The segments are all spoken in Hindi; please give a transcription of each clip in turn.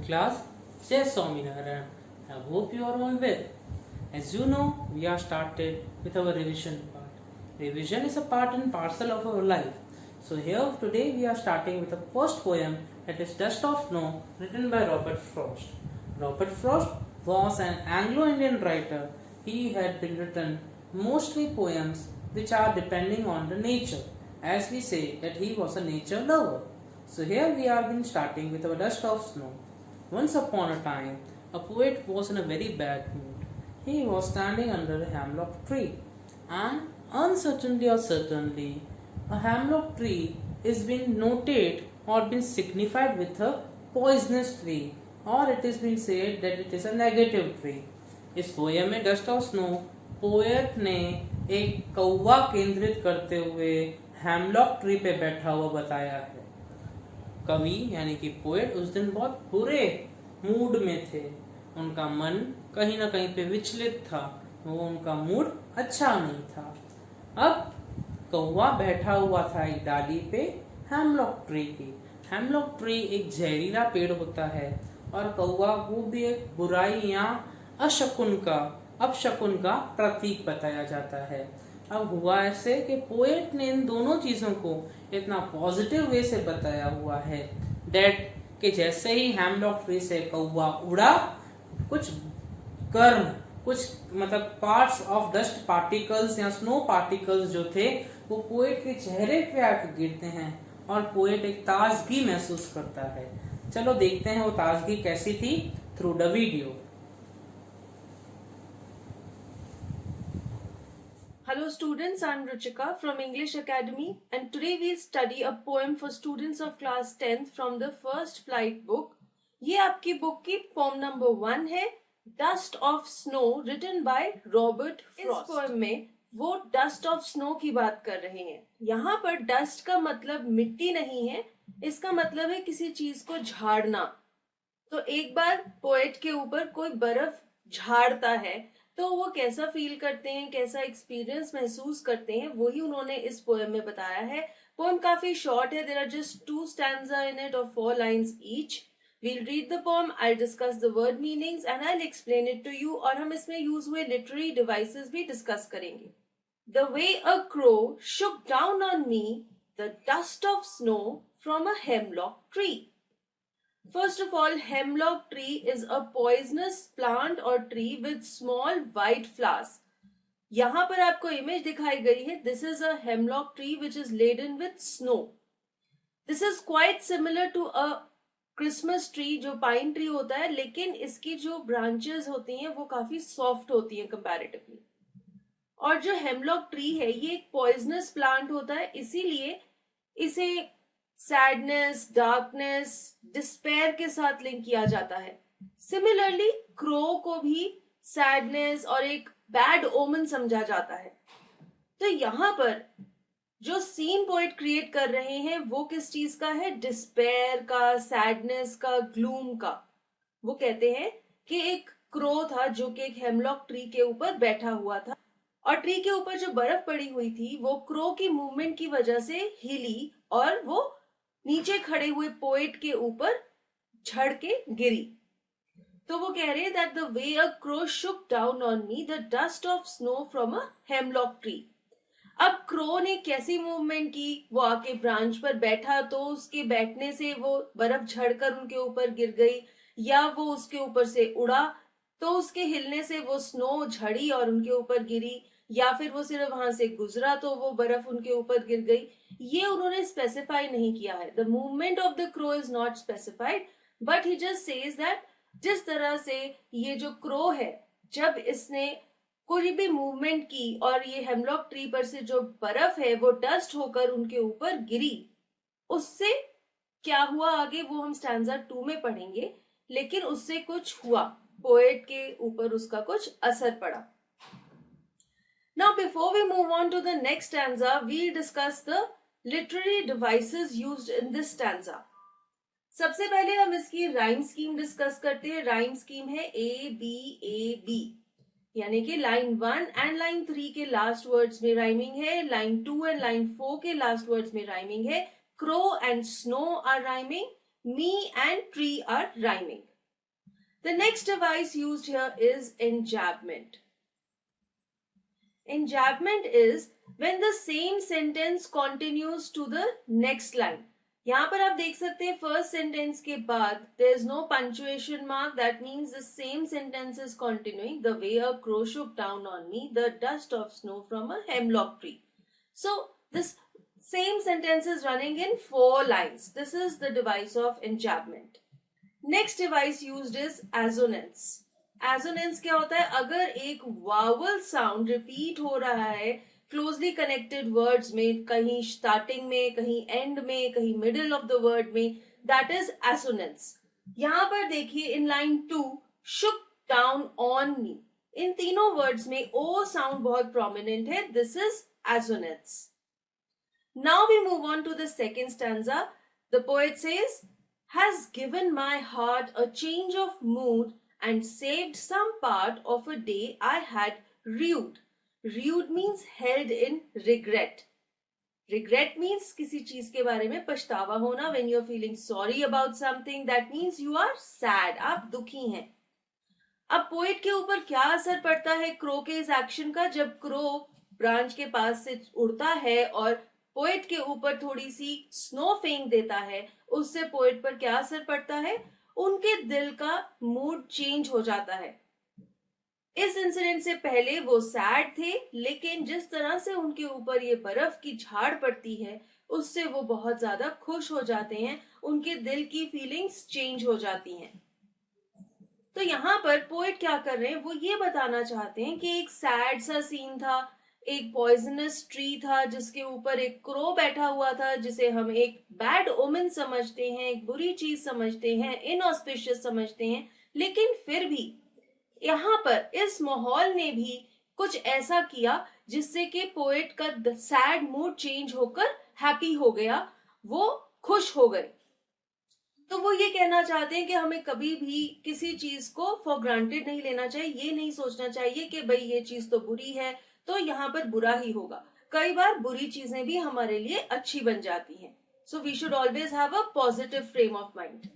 class. Jai Swaminarayan. I hope you are all well. As you know, we are started with our revision part. Revision is a part and parcel of our life. So here today we are starting with the first poem, that is Dust of Snow, written by Robert Frost. Robert Frost was an Anglo-Indian writer. He had been written mostly poems which are depending on the nature, as we say that he was a nature lover. So here we are been starting with our Dust of Snow. Once upon a time, a poet was in a very bad mood. He was standing under a hemlock tree, and uncertainly or certainly, a hemlock tree is been noted or been signified with a poisonous tree, or it is been said that it is a negative tree. इस पोयम में डस्ट ऑफ स्नो पोएट ने एक कौवा केंद्रित करते हुए हैमलॉक ट्री पे बैठा हुआ बताया है। कवि यानी कि पोएट उस दिन बहुत बुरे मूड में थे, उनका मन कहीं ना कहीं पे विचलित था, वो उनका मूड अच्छा नहीं था। अब कौवा बैठा हुआ था एक डाली पे हैमलॉक ट्री की। हैमलॉक ट्री एक जहरीला पेड़ होता है और कौवा को भी एक बुराई या अपशकुन का प्रतीक बताया जाता है। अब हुआ ऐसे कि पोएट ने इन दोनों चीजों को इतना पॉजिटिव वे से बताया हुआ है दैट कि जैसे ही हैमलॉक ट्री से कौवा उड़ा, कुछ गर्म मतलब पार्ट्स ऑफ डस्ट पार्टिकल्स या स्नो पार्टिकल्स जो थे वो पोएट के चेहरे पे आकर गिरते हैं और पोएट एक ताजगी महसूस करता है। चलो देखते हैं वो ताजगी कैसी थी through the video. Hello students, I'm Ruchika from English Academy and today we study a poem for students of class 10th from the first flight book. ये आपकी बुक की poem number 1 है, Dust of Snow written by Robert Frost. इस poem में वो dust of snow की बात कर रहे हैं। यहाँ पर dust का मतलब मिट्टी नहीं है, इसका मतलब है किसी चीज को झाड़ना। तो एक बार पोएट के ऊपर कोई बर्फ झाड़ता है तो वो कैसा फील करते हैं, कैसा एक्सपीरियंस महसूस करते हैं, वही उन्होंने इस पोएम में बताया है। पोएम काफी शॉर्ट है, there are just 2 stanza in it और 4 lines each. We'll read the poem, I discuss the word meanings and I explain it to you, और हम इसमें यूज हुए लिटरेरी डिवाइसेस भी डिस्कस करेंगे। The way a crow shook down on me the dust of snow from a hemlock tree. First of all, hemlock tree is a poisonous plant or tree with small white flowers. यहाँ पर आपको इमेज दिखाई गई है. This is a hemlock tree which is laden with snow. This is quite similar to a Christmas tree जो pine tree होता है, लेकिन इसकी जो branches होती हैं वो काफी soft होती हैं comparatively. और जो hemlock tree है ये एक poisonous plant होता है, इसीलिए इसे सैडनेस, डार्कनेस, डिस्पेयर के साथ लिंक किया जाता है। सिमिलरली क्रो को भी सैडनेस और एक बैड ओमन समझा जाता है। तो यहाँ पर जो सीन पोएट क्रिएट कर रहे हैं वो किस चीज का है? डिस्पेयर का, सैडनेस का, ग्लूम का। वो कहते हैं कि एक क्रो था जो कि एक हेमलॉक ट्री के ऊपर बैठा हुआ था और ट्री के ऊपर जो बर्फ पड़ी हुई थी वो क्रो की मूवमेंट की वजह से हिली और वो नीचे खड़े हुए पोएट के ऊपर झड़ के गिरी। तो वो कह रहे हैं that the way a crow shook down on me the dust of snow from a hemlock tree. अब क्रो ने कैसी मूवमेंट की? वो आके ब्रांच पर बैठा तो उसके बैठने से वो बर्फ झड़कर उनके ऊपर गिर गई, या वो उसके ऊपर से उड़ा तो उसके हिलने से वो स्नो झड़ी और उनके ऊपर गिरी, या फिर वो सिर्फ वहां से गुजरा तो वो बर्फ उनके ऊपर गिर गई। ये उन्होंने स्पेसिफाई नहीं किया है। The movement of the crow is not specified, but he just says that जिस तरह से ये जो क्रो है जब इसने कोई भी मूवमेंट की और ये हेमलॉक ट्री पर से जो बर्फ है वो डस्ट होकर उनके ऊपर गिरी, उससे क्या हुआ आगे वो हम स्टैंजा 2 में पढ़ेंगे, लेकिन उससे कुछ हुआ, पोएट के ऊपर उसका कुछ असर पड़ा। Now, before we move on to the next stanza, we'll discuss the literary devices used in this stanza. सबसे पहले हम इसकी राइम स्कीम डिस्कस करते हैं। राइम स्कीम है A-B-A-B, यानी कि लाइन 1 एंड लाइन 3 के लास्ट वर्ड्स में राइमिंग है, लाइन 2 एंड लाइन 4 के लास्ट वर्ड्स में राइमिंग है, crow and snow are rhyming, me and tree are rhyming. The next device used here is enjambment. Enjambment is when the same sentence continues to the next line. यहाँ पर आप देख सकते हैं फर्स्ट सेंटेंस के बाद there is no punctuation mark. That means the same sentence is continuing. The way a crow shook down on me, the dust of snow from a hemlock tree. So this same sentence is running in 4 lines. This is the device of enjambment. Next device used is assonance. Assonance क्या होता है? अगर एक vowel sound repeat हो रहा है क्लोजली कनेक्टेड वर्ड्स में, कहीं स्टार्टिंग में, कहीं एंड में, कहीं मिडिल ऑफ द वर्ड में, दैट इज एसोनेंस. यहां पर देखिए in line 2 shook down on me, in तीनों वर्ड्स में ओ साउंड बहुत प्रोमिनेंट है. This is assonance. Now we move on to the second stanza. The poet says has given my heart a change of mood and saved some part of a day I had rued. Rued means held in regret. Regret means किसी चीज के बारे में पछतावा होना. When you are feeling sorry about something, that means you are sad. आप दुखी हैं. अब पोएट के ऊपर क्या असर पड़ता है क्रो के इस एक्शन का? जब क्रो ब्रांच के पास से उड़ता है और पोएट के ऊपर थोड़ी सी स्नो फेंक देता है, उससे पोएट पर क्या असर पड़ता है? उनके दिल का मूड चेंज हो जाता है. इस इंसिडेंट से पहले वो सैड थे, लेकिन जिस तरह से उनके ऊपर ये बर्फ की झाड़ पड़ती है उससे वो बहुत ज्यादा खुश हो जाते हैं. उनके दिल की फीलिंग्स चेंज हो जाती हैं. तो यहाँ पर पोएट क्या कर रहे हैं? वो ये बताना चाहते हैं कि एक सैड सा सीन था, एक पॉइजनस ट्री था जिसके ऊपर एक क्रो बैठा हुआ था, जिसे हम एक बैड ओमेन समझते हैं, एक बुरी चीज समझते हैं, इनऑस्पिशियस समझते हैं. लेकिन फिर भी यहाँ पर इस माहौल ने भी कुछ ऐसा किया जिससे कि पोएट का सैड मूड चेंज होकर हैप्पी हो गया, वो खुश हो गए. तो वो ये कहना चाहते हैं कि हमें कभी भी किसी चीज को फॉर ग्रांटेड नहीं लेना चाहिए. ये नहीं सोचना चाहिए कि भाई ये चीज तो बुरी है तो यहाँ पर बुरा ही होगा. कई बार बुरी चीजें भी हमारे लिए अच्छी बन जाती हैं. So we should always have a positive frame of mind.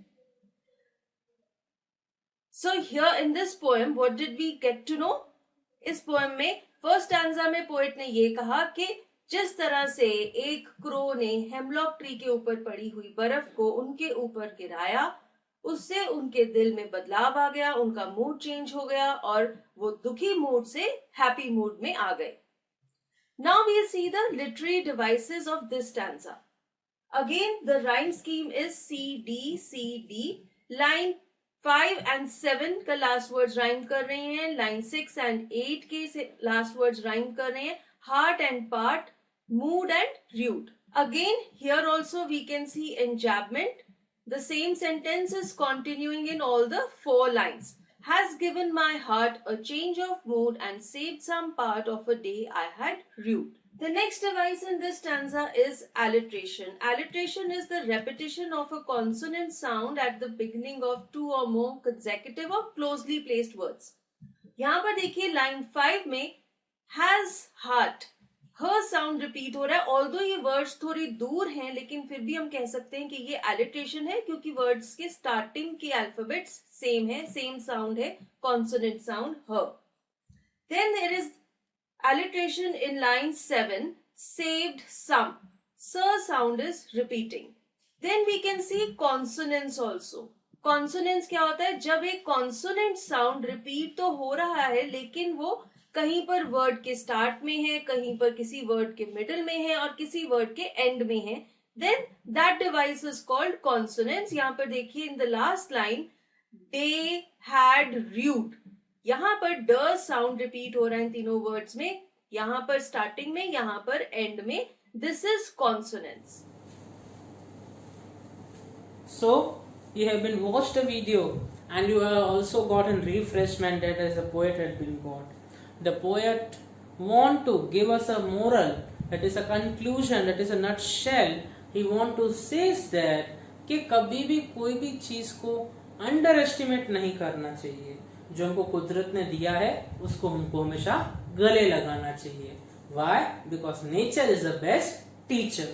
So here in this poem, what did we get to know? इस पोएम में फर्स्ट स्टैंजा में पोएट ने ये कहा कि जिस तरह से एक क्रो ने हेमलॉक ट्री के ऊपर पड़ी हुई बर्फ को उनके ऊपर गिराया, उससे उनके दिल में बदलाव आ गया, उनका मूड चेंज हो गया और वो दुखी मूड से हैप्पी मूड में आ गए. Now we'll see the literary devices of this stanza. Again, the rhyme scheme is C, D. Line 5 and 7 का लास्ट वर्ड्स राइम कर रहे हैं. लाइन 6 and 8 के लास्ट वर्ड्स राइम कर रहे हैं. Heart and part, mood and rude. Again here also we can see enjambment. The same sentence is continuing in all the 4 lines. Has given my heart a change of mood and saved some part of a day I had rued. The next device in this stanza is alliteration. Alliteration is the repetition of a consonant sound at the beginning of 2 or more consecutive or closely placed words. यहाँ पर देखिए लाइन 5 में has heart, her sound repeat हो रहा है. Although ये words थोड़ी दूर हैं, लेकिन फिर भी हम कह सकते हैं कि ये alliteration है क्योंकि words के starting के alphabets same है, same sound है, consonant sound her. Then there is alliteration in line 7, saved some. Sir sound is repeating. Then we can see consonants also. Consonants क्या होता है? जब एक consonant sound repeat तो हो रहा है लेकिन वो कहीं पर word के start में है, कहीं पर किसी word के middle में है और किसी word के end में है. Then that device is called consonants. यहाँ पर देखिए in the last line, they had rued. यहाँ पर ड साउंड रिपीट हो रहा है इन तीनों वर्ड्स में, यहाँ पर स्टार्टिंग में, यहाँ पर एंड में. This is consonants. So you have been watched a video and you have also gotten refreshment that as a poet had been got. The poet want to give us a moral, that is a conclusion, that is a nutshell. He want to says that कि कभी भी कोई भी चीज को अंडर एस्टिमेट नहीं करना चाहिए. जो हमको कुदरत ने दिया है उसको हमको हमेशा गले लगाना चाहिए. Why? Because nature is the best teacher.